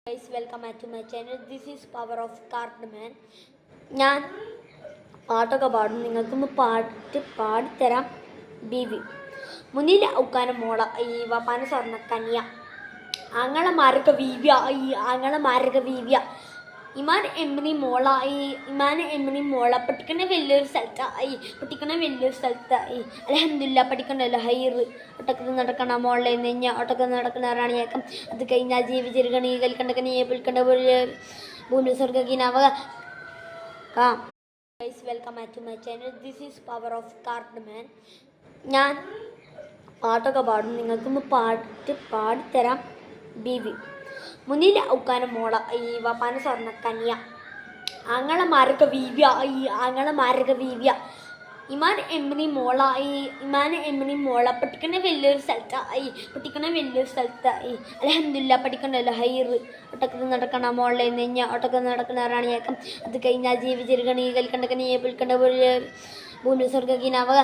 Guys, welcome back to my channel. This is Power of Cardman. ഞാൻ പാട്ടൊക്കെ പാടും. നിങ്ങൾക്കൊന്ന് പാടിത്തരാം. ബീവി മുന്നിൽ ഔക്കാനും മോള ഈ വപ്പാന സ്വർണ്ണ കന്യ ആങ്ങളമാരൊക്കെ വീവ്യ ഇമാൻ എമ്മിനി മോള പഠിക്കണ വലിയൊരു സ്ഥലത്തായി അൽഹംദുലില്ലാ പഠിക്കണല്ലോ ഹൈറ് ഒട്ടക്കത്ത് നടക്കണ മോളെ നെഞ്ഞ ഒട്ടക്കത്ത് നടക്കണ റാണിയേക്കം അത് കഴിഞ്ഞാൽ ജീവിച്ചിരിക്കണ ഈ കൽക്കണ്ടക്കനിയെ പുൽക്കണ്ട ഭൂമി സ്വർഗീനാവക guys, welcome back to my channel. This is power of Cardman. ഞാൻ പാട്ടൊക്കെ പാടും. നിങ്ങൾക്കൊന്ന് പാടിത്തരാം. ബീവി മുന്നിൽ ഔക്കാനും മോള ഈ വപ്പാന സ്വർണ്ണ കന്യ ആങ്ങളമാരൊക്കെ വീവ്യ ഇമാൻ എമ്മിനി മോള പഠിക്കണ വലിയൊരു സ്ഥലത്തായി അൽഹംദുലില്ലാ പഠിക്കണല്ലോ ഹൈറ് ഒട്ടക്കത്ത് നടക്കണ മോളെ നെഞ്ഞ ഒട്ടക്കത്ത് നടക്കണ റാണിയേക്കം അത് കഴിഞ്ഞാൽ ജീവിച്ചിരിക്കണ ഈ കൽക്കണ്ടക്കനിയെ പുൽക്കണ്ട ഭൂമി സ്വർഗീനാവക